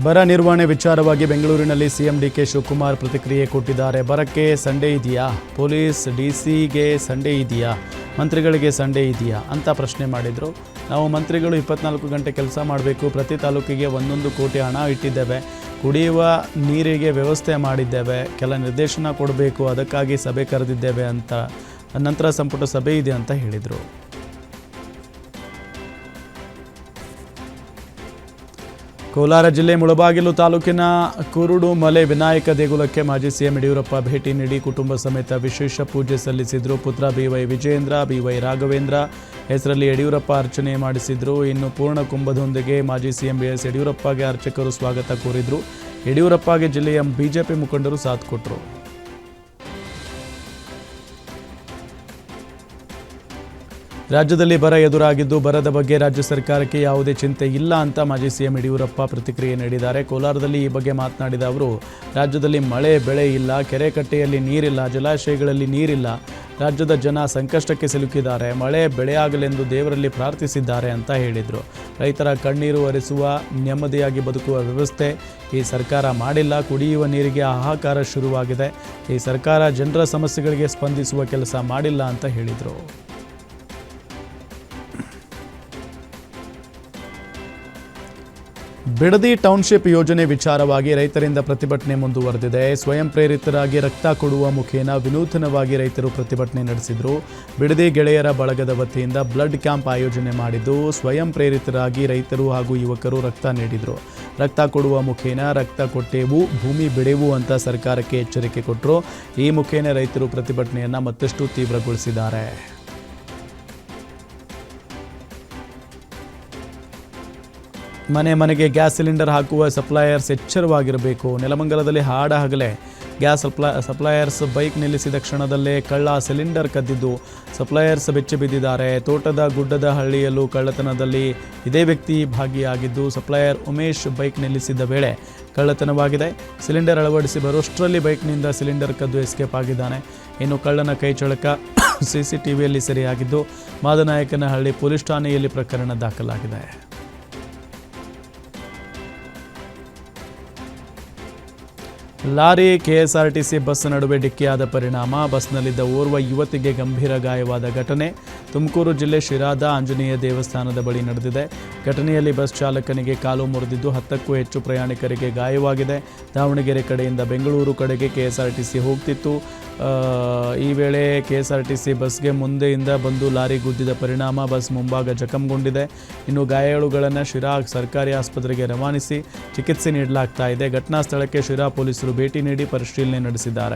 ಬರ ನಿರ್ವಹಣೆ ವಿಚಾರವಾಗಿ ಬೆಂಗಳೂರಿನಲ್ಲಿ ಸಿಎಂ ಡಿಕೆ ಶಿವಕುಮಾರ್ ಪ್ರತಿಕ್ರಿಯೆ ಕೊಟ್ಟಿದ್ದಾರೆ. ಬರಕ್ಕೆ ಸಂಡೇ ಇದೆಯಾ? ಪೊಲೀಸ್ ಡಿಸಿಗೆ ಸಂಡೇ ಇದೆಯಾ? ಮಂತ್ರಿಗಳಿಗೆ ಸಂಡೇ ಇದೆಯಾ ಅಂತ ಪ್ರಶ್ನೆ ಮಾಡಿದರು. ನಾವು ಮಂತ್ರಿಗಳು 24 ಗಂಟೆ ಕೆಲಸ ಮಾಡಬೇಕು. ಪ್ರತಿ ತಾಲೂಕಿಗೆ 1 ಕೋಟಿ ಹಣ ಇಟ್ಟಿದ್ದೇವೆ. ಕುಡಿಯುವ ನೀರಿಗೆ ವ್ಯವಸ್ಥೆ ಮಾಡಿದ್ದೇವೆ. ಕೆಲ ನಿರ್ದೇಶನ ಕೊಡಬೇಕು, ಅದಕ್ಕಾಗಿ ಸಭೆ ಕರೆದಿದ್ದೇವೆ ಅಂತ. ನಂತರ ಸಂಪುಟ ಸಭೆ ಇದೆ ಅಂತ ಹೇಳಿದರು. ಕೋಲಾರ ಜಿಲ್ಲೆ ಮುಳಬಾಗಿಲು ತಾಲೂಕಿನ ಕುರುಡು ಮಲೆ ವಿನಾಯಕ ದೇಗುಲಕ್ಕೆ ಮಾಜಿ ಸಿಎಂ ಯಡಿಯೂರಪ್ಪ ಭೇಟಿ ನೀಡಿ ಕುಟುಂಬ ಸಮೇತ ವಿಶೇಷ ಪೂಜೆ ಸಲ್ಲಿಸಿದರು. ಪುತ್ರ ಬಿವೈ ವಿಜಯೇಂದ್ರ, ಬಿವೈ ರಾಘವೇಂದ್ರ ಹೆಸರಲ್ಲಿ ಯಡಿಯೂರಪ್ಪ ಅರ್ಚನೆ ಮಾಡಿಸಿದರು. ಇನ್ನು ಪೂರ್ಣ ಕುಂಭದೊಂದಿಗೆ ಮಾಜಿ ಸಿಎಂ ಬಿಎಸ್ ಯಡಿಯೂರಪ್ಪಗೆ ಅರ್ಚಕರು ಸ್ವಾಗತ ಕೋರಿದರು. ಯಡಿಯೂರಪ್ಪಗೆ ಜಿಲ್ಲೆಯ ಬಿಜೆಪಿ ಮುಖಂಡರು ಸಾಥ್ ಕೊಟ್ಟರು. ರಾಜ್ಯದಲ್ಲಿ ಬರ ಎದುರಾಗಿದ್ದು, ಬರದ ಬಗ್ಗೆ ರಾಜ್ಯ ಸರ್ಕಾರಕ್ಕೆ ಯಾವುದೇ ಚಿಂತೆ ಇಲ್ಲ ಅಂತ ಮಾಜಿ ಸಿಎಂ ಯಡಿಯೂರಪ್ಪ ಪ್ರತಿಕ್ರಿಯೆ ನೀಡಿದ್ದಾರೆ. ಕೋಲಾರದಲ್ಲಿ ಈ ಬಗ್ಗೆ ಮಾತನಾಡಿದ ಅವರು, ರಾಜ್ಯದಲ್ಲಿ ಮಳೆ ಬೆಳೆ ಇಲ್ಲ, ಕೆರೆ ಕಟ್ಟೆಯಲ್ಲಿ ನೀರಿಲ್ಲ, ಜಲಾಶಯಗಳಲ್ಲಿ ನೀರಿಲ್ಲ. ರಾಜ್ಯದ ಜನ ಸಂಕಷ್ಟಕ್ಕೆ ಸಿಲುಕಿದ್ದಾರೆ. ಮಳೆ ಬೆಳೆಯಾಗಲೆಂದು ದೇವರಲ್ಲಿ ಪ್ರಾರ್ಥಿಸಿದ್ದಾರೆ ಅಂತ ಹೇಳಿದರು. ರೈತರ ಕಣ್ಣೀರು ಒರೆಸುವ, ನೆಮ್ಮದಿಯಾಗಿ ಬದುಕುವ ವ್ಯವಸ್ಥೆ ಈ ಸರ್ಕಾರ ಮಾಡಿಲ್ಲ. ಕುಡಿಯುವ ನೀರಿಗೆ ಹಾಹಾಕಾರ ಶುರುವಾಗಿದೆ. ಈ ಸರ್ಕಾರ ಜನರ ಸಮಸ್ಯೆಗಳಿಗೆ ಸ್ಪಂದಿಸುವ ಕೆಲಸ ಮಾಡಿಲ್ಲ ಅಂತ ಹೇಳಿದರು. ಬಿಡದಿ ಟೌನ್ಶಿಪ್ ಯೋಜನೆ ವಿಚಾರವಾಗಿ ರೈತರಿಂದ ಪ್ರತಿಭಟನೆ ಮುಂದುವರೆದಿದೆ. ಸ್ವಯಂ ಪ್ರೇರಿತರಾಗಿ ರಕ್ತ ಕೊಡುವ ಮುಖೇನ ವಿನೂತನವಾಗಿ ರೈತರು ಪ್ರತಿಭಟನೆ ನಡೆಸಿದರು. ಬಿಡದಿ ಗೆಳೆಯರ ಬಳಗದ ವತಿಯಿಂದ ಬ್ಲಡ್ ಕ್ಯಾಂಪ್ ಆಯೋಜನೆ ಮಾಡಿದ್ದು, ಸ್ವಯಂ ಪ್ರೇರಿತರಾಗಿ ರೈತರು ಹಾಗೂ ಯುವಕರು ರಕ್ತ ನೀಡಿದರು. ರಕ್ತ ಕೊಡುವ ಮುಖೇನ ರಕ್ತ ಕೊಟ್ಟೆವು, ಭೂಮಿ ಬಿಡೆವು ಅಂತ ಸರ್ಕಾರಕ್ಕೆ ಎಚ್ಚರಿಕೆ ಕೊಟ್ಟರು. ಈ ಮುಖೇನ ರೈತರು ಪ್ರತಿಭಟನೆಯನ್ನು ಮತ್ತಷ್ಟು ತೀವ್ರಗೊಳಿಸಿದ್ದಾರೆ. ಮನೆ ಮನೆಗೆ ಗ್ಯಾಸ್ ಸಿಲಿಂಡರ್ ಹಾಕುವ ಸಪ್ಲೈಯರ್ಸ್ ಎಚ್ಚರವಾಗಿರಬೇಕು. ನೆಲಮಂಗಲದಲ್ಲಿ ಹಾಡ ಹಗಲೇ ಗ್ಯಾಸ್ ಸಪ್ಲೈಯರ್ಸ್ ಬೈಕ್ ನಿಲ್ಲಿಸಿದ ಕ್ಷಣದಲ್ಲೇ ಕಳ್ಳ ಸಿಲಿಂಡರ್ ಕದ್ದಿದ್ದು ಸಪ್ಲೈಯರ್ಸ್ ಬೆಚ್ಚಿ ಬಿದ್ದಿದ್ದಾರೆ. ತೋಟದ ಗುಡ್ಡದ ಹಳ್ಳಿಯಲ್ಲೂ ಕಳ್ಳತನದಲ್ಲಿ ಇದೇ ವ್ಯಕ್ತಿ ಭಾಗಿಯಾಗಿದ್ದು, ಸಪ್ಲೈಯರ್ ಉಮೇಶ್ ಬೈಕ್ ನಿಲ್ಲಿಸಿದ್ದ ವೇಳೆ ಕಳ್ಳತನವಾಗಿದೆ. ಸಿಲಿಂಡರ್ ಅಳವಡಿಸಿ ಬರೋಷ್ಟರಲ್ಲಿ ಬೈಕ್ನಿಂದ ಸಿಲಿಂಡರ್ ಕದ್ದು ಎಸ್ಕೇಪ್ ಆಗಿದ್ದಾನೆ. ಇನ್ನು ಕಳ್ಳನ ಕೈ ಚಳಕ ಸಿಸಿಟಿವಿಯಲ್ಲಿ ಸೆರೆಯಾಗಿದ್ದು ಮಾದನಾಯಕನಹಳ್ಳಿ ಪೊಲೀಸ್ ಠಾಣೆಯಲ್ಲಿ ಪ್ರಕರಣ ದಾಖಲಾಗಿದೆ. ಲಾರಿ ಕೆಎಸ್ಆರ್ಟಿಸಿ ಬಸ್ ನಡುವೆ ಡಿಕ್ಕಿಯಾದ ಪರಿಣಾಮ ಬಸ್ನಲ್ಲಿದ್ದ ಓರ್ವ ಯುವತಿಗೆ ಗಂಭೀರ ಗಾಯವಾದ ಘಟನೆ ತುಮಕೂರು ಜಿಲ್ಲೆ ಶಿರಾದ ಆಂಜನೇಯ ದೇವಸ್ಥಾನದ ಬಳಿ ನಡೆದಿದೆ. ಘಟನೆಯಲ್ಲಿ ಬಸ್ ಚಾಲಕನಿಗೆ ಕಾಲು ಮುರಿದಿದ್ದು 10ಕ್ಕೂ ಹೆಚ್ಚು ಪ್ರಯಾಣಿಕರಿಗೆ ಗಾಯವಾಗಿದೆ. ದಾವಣಗೆರೆ ಕಡೆಯಿಂದ ಬೆಂಗಳೂರು ಕಡೆಗೆ ಕೆಎಸ್ಆರ್ಟಿಸಿ ಹೋಗ್ತಿತ್ತು. ಈ ವೇಳೆ ಕೆಎಸ್ಆರ್ಟಿಸಿ ಬಸ್ಗೆ ಮುಂದೆಯಿಂದ ಬಂದು ಲಾರಿ ಗುದ್ದಿದ ಪರಿಣಾಮ ಬಸ್ ಮುಂಭಾಗ ಜಖಂಗೊಂಡಿದೆ. ಇನ್ನು ಗಾಯಾಳುಗಳನ್ನು ಶಿರಾ ಸರ್ಕಾರಿ ಆಸ್ಪತ್ರೆಗೆ ರವಾನಿಸಿ ಚಿಕಿತ್ಸೆ ನೀಡಲಾಗ್ತಾ ಇದೆ. ಘಟನಾ ಸ್ಥಳಕ್ಕೆ ಶಿರಾ ಪೊಲೀಸರು ಭೇಟಿ ನೀಡಿ ಪರಿಶೀಲನೆ ನಡೆಸಿದ್ದಾರೆ.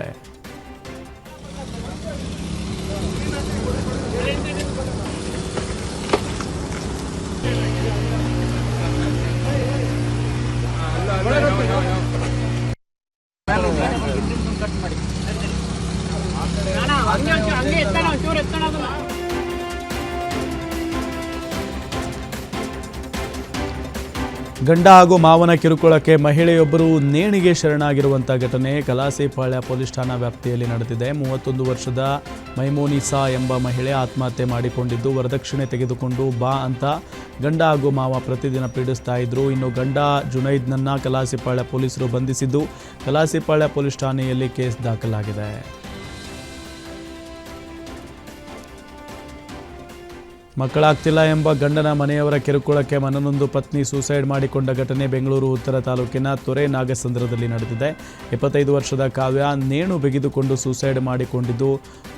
ಗಂಡ ಹಾಗೂ ಮಾವನ ಕಿರುಕುಳಕ್ಕೆ ಮಹಿಳೆಯೊಬ್ಬರು ನೇಣಿಗೆ ಶರಣಾಗಿರುವಂಥ ಘಟನೆ ಕಲಾಸಿಪಾಳ್ಯ ಪೊಲೀಸ್ ಠಾಣಾ ವ್ಯಾಪ್ತಿಯಲ್ಲಿ ನಡೆದಿದೆ. 31 ವರ್ಷದ ಮೈಮೋನಿಸಾ ಎಂಬ ಮಹಿಳೆ ಆತ್ಮಹತ್ಯೆ ಮಾಡಿಕೊಂಡಿದ್ದು ವರದಕ್ಷಿಣೆ ತೆಗೆದುಕೊಂಡು ಬಾ ಅಂತ ಗಂಡ ಹಾಗೂ ಮಾವ ಪ್ರತಿದಿನ ಪೀಡಿಸ್ತಾ ಇದ್ರು. ಇನ್ನು ಗಂಡ ಜುನೈದ್ನನ್ನ ಕಲಾಸಿಪಾಳ್ಯ ಪೊಲೀಸರು ಬಂಧಿಸಿದ್ದು ಕಲಾಸಿಪಾಳ್ಯ ಪೊಲೀಸ್ ಠಾಣೆಯಲ್ಲಿ ಕೇಸ್ ದಾಖಲಾಗಿದೆ. ಮಕ್ಕಳಾಗ್ತಿಲ್ಲ ಎಂಬ ಗಂಡನ ಮನೆಯವರ ಕಿರುಕುಳಕ್ಕೆ ಮನನೊಂದು ಪತ್ನಿ ಸೂಸೈಡ್ ಮಾಡಿಕೊಂಡ ಘಟನೆ ಬೆಂಗಳೂರು ಉತ್ತರ ತಾಲೂಕಿನ ತೊರೆ ನಾಗಸಂದ್ರದಲ್ಲಿ ನಡೆದಿದೆ. 25 ವರ್ಷದ ಕಾವ್ಯ ನೇಣು ಬಿಗಿದುಕೊಂಡು ಸೂಸೈಡ್ ಮಾಡಿಕೊಂಡಿದ್ದು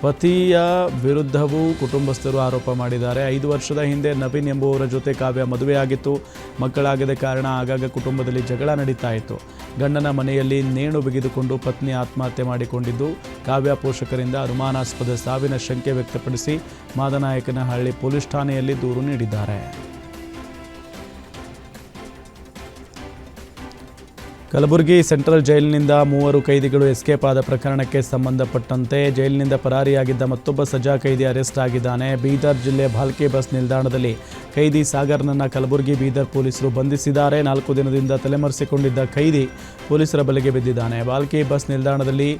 ಪತಿಯ ವಿರುದ್ಧವೂ ಕುಟುಂಬಸ್ಥರು ಆರೋಪ ಮಾಡಿದ್ದಾರೆ. 5 ವರ್ಷದ ಹಿಂದೆ ನವೀನ್ ಎಂಬುವರ ಜೊತೆ ಕಾವ್ಯ ಮದುವೆಯಾಗಿತ್ತು. ಮಕ್ಕಳಾಗದ ಕಾರಣ ಆಗಾಗ ಕುಟುಂಬದಲ್ಲಿ ಜಗಳ ನಡೀತಾ ಇತ್ತು. ಗಂಡನ ಮನೆಯಲ್ಲಿ ನೇಣು ಬಿಗಿದುಕೊಂಡು ಪತ್ನಿ ಆತ್ಮಹತ್ಯೆ ಮಾಡಿಕೊಂಡಿದ್ದು ಕಾವ್ಯ ಪೋಷಕರಿಂದ ಅನುಮಾನಾಸ್ಪದ ಸಾವಿನ ಶಂಕೆ ವ್ಯಕ್ತಪಡಿಸಿ ಮಾದನಾಯಕನಹಳ್ಳಿ ಪೊಲೀಸ್ ಠಾಣೆಯಲ್ಲಿ ದೂರು ನೀಡಿದ್ದಾರೆ. ಕಲಬುರಗಿ ಸೆಂಟ್ರಲ್ ಜೈಲಿನಿಂದ 3 ಕೈದಿಗಳು ಎಸ್ಕೇಪ್ ಆದ ಪ್ರಕರಣಕ್ಕೆ ಸಂಬಂಧಪಟ್ಟಂತೆ ಜೈಲಿನಿಂದ ಪರಾರಿಯಾಗಿದ್ದ ಮತ್ತೊಬ್ಬ ಸಜಾ ಕೈದಿ ಅರೆಸ್ಟ್ ಆಗಿದ್ದಾನೆ. ಬೀದರ್ ಜಿಲ್ಲೆ ಭಾಲ್ಕೆ ಬಸ್ ನಿಲ್ದಾಣದಲ್ಲಿ ಕೈದಿ ಸಾಗರ್ನನ್ನು ಕಲಬುರಗಿ ಬೀದರ್ ಪೊಲೀಸರು ಬಂಧಿಸಿದ್ದಾರೆ. 4 ದಿನದಿಂದ ತಲೆಮರೆಸಿಕೊಂಡಿದ್ದ ಕೈದಿ ಪೊಲೀಸರ ಬಲೆಗೆ ಬಿದ್ದಿದ್ದಾನೆ. ಭಾಲ್ಕೆ ಬಸ್ ನಿಲ್ದಾಣದಲ್ಲಿ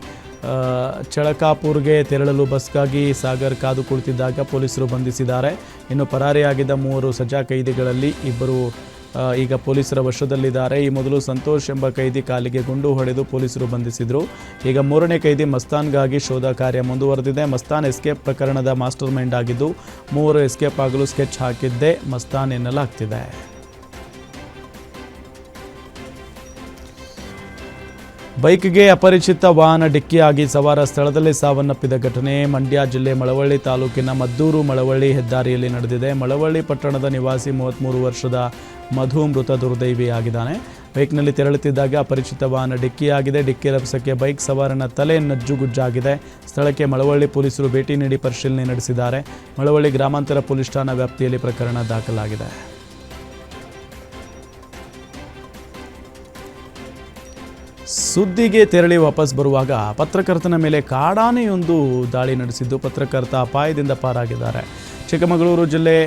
ಚಳಕಾಪುರ್ಗೆ ತೆರಳಲು ಬಸ್ಗಾಗಿ ಸಾಗರ್ ಕಾದು ಕುಳಿತಿದ್ದಾಗ ಪೊಲೀಸರು ಬಂಧಿಸಿದ್ದಾರೆ. ಇನ್ನು ಪರಾರಿಯಾಗಿದ್ದ 3 ಸಜಾ ಕೈದಿಗಳಲ್ಲಿ ಇಬ್ಬರು ಈಗ ಪೊಲೀಸರ ವಶದಲ್ಲಿದ್ದಾರೆ. ಈ ಮೊದಲು ಸಂತೋಷ್ ಎಂಬ ಕೈದಿ ಕಾಲಿಗೆ ಗುಂಡು ಹೊಡೆದು ಪೊಲೀಸರು ಬಂಧಿಸಿದರು. ಈಗ 3ನೇ ಕೈದಿ ಮಸ್ತಾನ್ಗಾಗಿ ಶೋಧ ಕಾರ್ಯ ಮುಂದುವರೆದಿದೆ. ಮಸ್ತಾನ್ ಎಸ್ಕೇಪ್ ಪ್ರಕರಣದ ಮಾಸ್ಟರ್ ಮೈಂಡ್ ಆಗಿದ್ದು 3 ಎಸ್ಕೇಪ್ ಆಗಲು ಸ್ಕೆಚ್ ಹಾಕಿದ್ದೇ ಮಸ್ತಾನ್ ಎನ್ನಲಾಗ್ತಿದೆ. ಬೈಕ್ಗೆ ಅಪರಿಚಿತ ವಾಹನ ಡಿಕ್ಕಿಯಾಗಿ ಸವಾರ ಸ್ಥಳದಲ್ಲೇ ಸಾವನ್ನಪ್ಪಿದ ಘಟನೆ ಮಂಡ್ಯ ಜಿಲ್ಲೆ ಮಳವಳ್ಳಿ ತಾಲೂಕಿನ ಮದ್ದೂರು ಮಳವಳ್ಳಿ ಹೆದ್ದಾರಿಯಲ್ಲಿ ನಡೆದಿದೆ. ಮಳವಳ್ಳಿ ಪಟ್ಟಣದ ನಿವಾಸಿ 33 ವರ್ಷದ ಮಧು ಮೃತ ದುರ್ದೈವಿಯಾಗಿದ್ದಾನೆ. ಬೈಕ್ನಲ್ಲಿ ತೆರಳುತ್ತಿದ್ದಾಗ ಅಪರಿಚಿತ ವಾಹನ ಡಿಕ್ಕಿಯಾಗಿದೆ. ಡಿಕ್ಕಿ ರಭಸಕ್ಕೆ ಬೈಕ್ ಸವಾರನ ತಲೆ ನಜ್ಜುಗುಜ್ಜಾಗಿದೆ. ಸ್ಥಳಕ್ಕೆ ಮಳವಳ್ಳಿ ಪೊಲೀಸರು ಭೇಟಿ ನೀಡಿ ಪರಿಶೀಲನೆ ನಡೆಸಿದ್ದಾರೆ. ಮಳವಳ್ಳಿ ಗ್ರಾಮಾಂತರ ಪೊಲೀಸ್ ಠಾಣಾ ವ್ಯಾಪ್ತಿಯಲ್ಲಿ ಪ್ರಕರಣ ದಾಖಲಾಗಿದೆ. ಸುದ್ದಿಗೆ ತೆರಳಿ ವಾಪಸ್ ಬರುವಾಗ ಪತ್ರಕರ್ತನ ಮೇಲೆ ಕಾಡಾನೆಯೊಂದು ದಾಳಿ ನಡೆಸಿದ್ದು ಪತ್ರಕರ್ತ ಅಪಾಯದಿಂದ ಪಾರಾಗಿದ್ದಾರೆ. ಚಿಕ್ಕಮಗಳೂರು ಜಿಲ್ಲೆ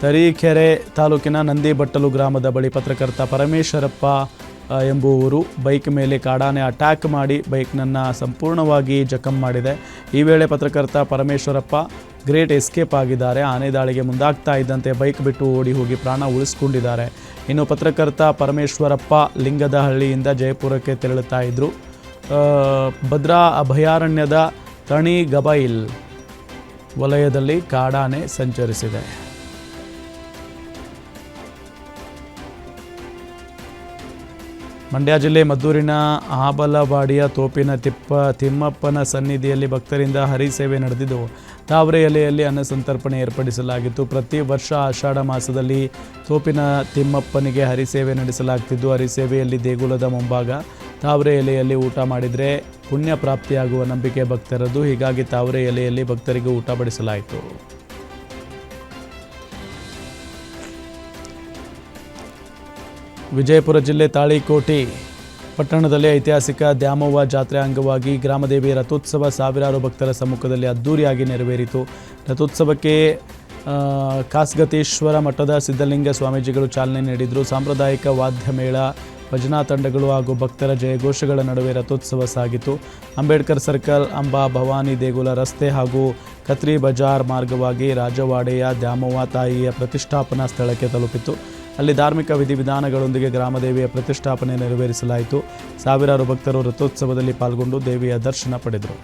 ತರೀಕೆರೆ ತಾಲೂಕಿನ ನಂದಿಬಟ್ಟಲು ಗ್ರಾಮದ ಬಳಿ ಪತ್ರಕರ್ತ ಪರಮೇಶ್ವರಪ್ಪ ಎಂಬುವರು ಬೈಕ್ ಮೇಲೆ ಕಾಡಾನೆ ಅಟ್ಯಾಕ್ ಮಾಡಿ ಬೈಕ್ನನ್ನು ಸಂಪೂರ್ಣವಾಗಿ ಜಖಂ ಮಾಡಿದೆ. ಈ ವೇಳೆ ಪತ್ರಕರ್ತ ಪರಮೇಶ್ವರಪ್ಪ ಗ್ರೇಟ್ ಎಸ್ಕೇಪ್ ಆಗಿದ್ದಾರೆ. ಆನೆ ದಾಳಿಗೆ ಮುಂದಾಗ್ತಾ ಇದ್ದಂತೆ ಬೈಕ್ ಬಿಟ್ಟು ಓಡಿ ಹೋಗಿ ಪ್ರಾಣ ಉಳಿಸ್ಕೊಂಡಿದ್ದಾರೆ. ಇನ್ನು ಪತ್ರಕರ್ತ ಪರಮೇಶ್ವರಪ್ಪ ಲಿಂಗದಹಳ್ಳಿಯಿಂದ ಜಯಪುರಕ್ಕೆ ತೆರಳುತ್ತಾ ಇದ್ದರು. ಭದ್ರಾ ಅಭಯಾರಣ್ಯದ ತಣಿಗಬೈಲ್ ವಲಯದಲ್ಲಿ ಕಾಡಾನೆ ಸಂಚರಿಸಿದೆ. ಮಂಡ್ಯ ಜಿಲ್ಲೆ ಮದ್ದೂರಿನ ಆಬಲವಾಡಿಯ ತೋಪಿನ ತಿಮ್ಮಪ್ಪನ ಸನ್ನಿಧಿಯಲ್ಲಿ ಭಕ್ತರಿಂದ ಹರಿಸೇವೆ ನಡೆದಿದ್ದು ತಾವರೆ ಎಲೆಯಲ್ಲಿ ಅನ್ನ ಸಂತರ್ಪಣೆ ಏರ್ಪಡಿಸಲಾಗಿತ್ತು. ಪ್ರತಿ ವರ್ಷ ಆಷಾಢ ಮಾಸದಲ್ಲಿ ತೋಪಿನ ತಿಮ್ಮಪ್ಪನಿಗೆ ಹರಿಸೇವೆ ನಡೆಸಲಾಗ್ತಿದ್ದು ಹರಿಸೇವೆಯಲ್ಲಿ ದೇಗುಲದ ಮುಂಭಾಗ ತಾವರೆ ಎಲೆಯಲ್ಲಿ ಊಟ ಮಾಡಿದರೆ ಪುಣ್ಯ ಪ್ರಾಪ್ತಿಯಾಗುವ ನಂಬಿಕೆ ಭಕ್ತರದ್ದು. ಹೀಗಾಗಿ ತಾವರೆ ಎಲೆಯಲ್ಲಿ ಭಕ್ತರಿಗೆ ಊಟ ಬಡಿಸಲಾಯಿತು. ವಿಜಯಪುರ ಜಿಲ್ಲೆ ತಾಳಿಕೋಟೆ ಪಟ್ಟಣದಲ್ಲಿ ಐತಿಹಾಸಿಕ ದ್ಯಾಮವ್ವ ಜಾತ್ರೆ ಅಂಗವಾಗಿ ಗ್ರಾಮದೇವಿ ರಥೋತ್ಸವ ಸಾವಿರಾರು ಭಕ್ತರ ಸಮ್ಮುಖದಲ್ಲಿ ಅದ್ದೂರಿಯಾಗಿ ನೆರವೇರಿತು. ರಥೋತ್ಸವಕ್ಕೆ ಕಾಸ್ಗತೇಶ್ವರ ಮಠದ ಸಿದ್ಧಲಿಂಗ ಸ್ವಾಮೀಜಿಗಳು ಚಾಲನೆ ನೀಡಿದರು. ಸಾಂಪ್ರದಾಯಿಕ ವಾದ್ಯ ಮೇಳ, ಭಜನಾ ತಂಡಗಳು ಹಾಗೂ ಭಕ್ತರ ಜಯಘೋಷಗಳ ನಡುವೆ ರಥೋತ್ಸವ ಸಾಗಿತು. ಅಂಬೇಡ್ಕರ್ ಸರ್ಕಲ್, ಅಂಬಾ ಭವಾನಿ ದೇಗುಲ ರಸ್ತೆ ಹಾಗೂ ಕತ್ರಿ ಬಜಾರ್ ಮಾರ್ಗವಾಗಿ ರಾಜವಾಡೆಯ ದ್ಯಾಮವ್ವ ತಾಯಿಯ ಪ್ರತಿಷ್ಠಾಪನಾ ಸ್ಥಳಕ್ಕೆ ತಲುಪಿತು. ಅಲ್ಲಿ ಧಾರ್ಮಿಕ ವಿಧಿವಿಧಾನಗಳೊಂದಿಗೆ ಗ್ರಾಮದೇವಿಯ ಪ್ರತಿಷ್ಠಾಪನೆ ನೆರವೇರಿಸಲಾಯಿತು. ಸಾವಿರಾರು ಭಕ್ತರು ರಥೋತ್ಸವದಲ್ಲಿ ಪಾಲ್ಗೊಂಡು ದೇವಿಯ ದರ್ಶನ ಪಡೆದರು.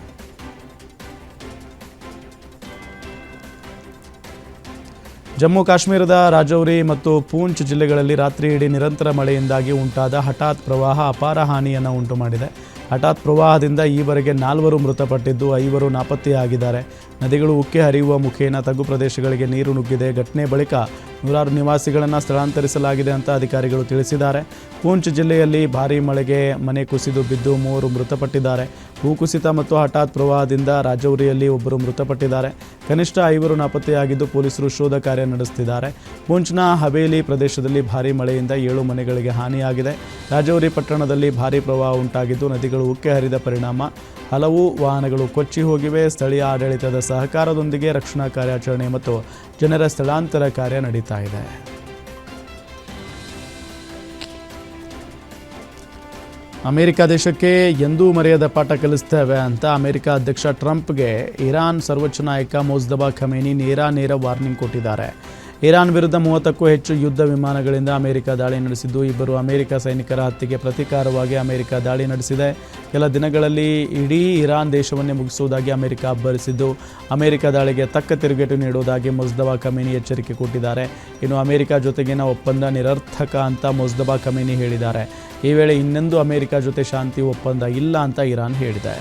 ಜಮ್ಮು ಕಾಶ್ಮೀರದ ರಾಜೌರಿ ಮತ್ತು ಪೂಂಚ್ ಜಿಲ್ಲೆಗಳಲ್ಲಿ ರಾತ್ರಿ ಇಡೀ ನಿರಂತರ ಮಳೆಯಿಂದಾಗಿ ಉಂಟಾದ ಹಠಾತ್ ಪ್ರವಾಹ ಅಪಾರ ಹಾನಿಯನ್ನು ಉಂಟು ಮಾಡಿದೆ. ಹಠಾತ್ ಪ್ರವಾಹದಿಂದ ಈವರೆಗೆ 4 ಮೃತಪಟ್ಟಿದ್ದು 5 ನಾಪತ್ತೆಯಾಗಿದ್ದಾರೆ. ನದಿಗಳು ಉಕ್ಕಿ ಹರಿಯುವ ಮುಖೇನ ತಗ್ಗು ಪ್ರದೇಶಗಳಿಗೆ ನೀರು ನುಗ್ಗಿದೆ. ಘಟನೆ ಬಳಿಕ ನೂರಾರು ನಿವಾಸಿಗಳನ್ನು ಸ್ಥಳಾಂತರಿಸಲಾಗಿದೆ ಅಂತ ಅಧಿಕಾರಿಗಳು ತಿಳಿಸಿದ್ದಾರೆ. ಪೂಂಚ್ ಜಿಲ್ಲೆಯಲ್ಲಿ ಭಾರೀ ಮಳೆಗೆ ಮನೆ ಕುಸಿದು ಬಿದ್ದು 3 ಮೃತಪಟ್ಟಿದ್ದಾರೆ. ಭೂಕುಸಿತ ಮತ್ತು ಹಠಾತ್ ಪ್ರವಾಹದಿಂದ ರಾಜೌರಿಯಲ್ಲಿ 1 ಮೃತಪಟ್ಟಿದ್ದಾರೆ. ಕನಿಷ್ಠ 5 ನಾಪತ್ತೆಯಾಗಿದ್ದು ಪೊಲೀಸರು ಶೋಧ ಕಾರ್ಯ ನಡೆಸುತ್ತಿದ್ದಾರೆ. ಪೂಂಚ್ನ ಹವೇಲಿ ಪ್ರದೇಶದಲ್ಲಿ ಭಾರೀ ಮಳೆಯಿಂದ 7 ಮನೆಗಳಿಗೆ ಹಾನಿಯಾಗಿದೆ. ರಾಜೌರಿ ಪಟ್ಟಣದಲ್ಲಿ ಭಾರೀ ಪ್ರವಾಹ ಉಂಟಾಗಿದ್ದು ನದಿಗಳು ಉಕ್ಕಿ ಹರಿದ ಪರಿಣಾಮ ಹಲವು ವಾಹನಗಳು ಕೊಚ್ಚಿ ಹೋಗಿವೆ. ಸ್ಥಳೀಯ ಆಡಳಿತದ ಸಹಕಾರದೊಂದಿಗೆ ರಕ್ಷಣಾ ಕಾರ್ಯಾಚರಣೆ ಮತ್ತು ಜನರ ಸ್ಥಳಾಂತರ ಕಾರ್ಯ ನಡೀತಾ ಇದೆ. ಅಮೆರಿಕ ದೇಶಕ್ಕೆ ಎಂದೂ ಮರೆಯದ ಪಾಠ ಕಲಿಸ್ತೇವೆ ಅಂತ ಅಮೆರಿಕ ಅಧ್ಯಕ್ಷ ಟ್ರಂಪ್ಗೆ ಇರಾನ್ ಸರ್ವೋಚ್ಚ ನಾಯಕ ಮೊಜ್ತಬಾ ಖಮೇನಿ ನೇರ ವಾರ್ನಿಂಗ್ ಕೊಟ್ಟಿದ್ದಾರೆ. ಇರಾನ್ ವಿರುದ್ಧ 30ಕ್ಕೂ ಹೆಚ್ಚು ಯುದ್ಧ ವಿಮಾನಗಳಿಂದ ಅಮೆರಿಕ ದಾಳಿ ನಡೆಸಿದ್ದು, ಇಬ್ಬರು ಅಮೆರಿಕ ಸೈನಿಕರ ಹತ್ಯೆಗೆ ಪ್ರತೀಕಾರವಾಗಿ ಅಮೆರಿಕ ದಾಳಿ ನಡೆಸಿದೆ. ಕೆಲ ದಿನಗಳಲ್ಲಿ ಇಡೀ ಇರಾನ್ ದೇಶವನ್ನೇ ಮುಗಿಸುವುದಾಗಿ ಅಮೆರಿಕ ಅಬ್ಬರಿಸಿದ್ದು, ಅಮೆರಿಕ ದಾಳಿಗೆ ತಕ್ಕ ತಿರುಗೇಟು ನೀಡುವುದಾಗಿ ಮೊಜ್ತಬಾ ಖಮೇನಿ ಎಚ್ಚರಿಕೆ ಕೊಟ್ಟಿದ್ದಾರೆ. ಇನ್ನು ಅಮೆರಿಕ ಜೊತೆಗಿನ ಒಪ್ಪಂದ ನಿರರ್ಥಕ ಅಂತ ಮೊಜ್ತಬಾ ಖಮೇನಿ ಹೇಳಿದ್ದಾರೆ. ಈ ವೇಳೆ ಇನ್ನೆಂದೂ ಅಮೆರಿಕ ಜೊತೆ ಶಾಂತಿ ಒಪ್ಪಂದ ಇಲ್ಲ ಅಂತ ಇರಾನ್ ಹೇಳಿದೆ.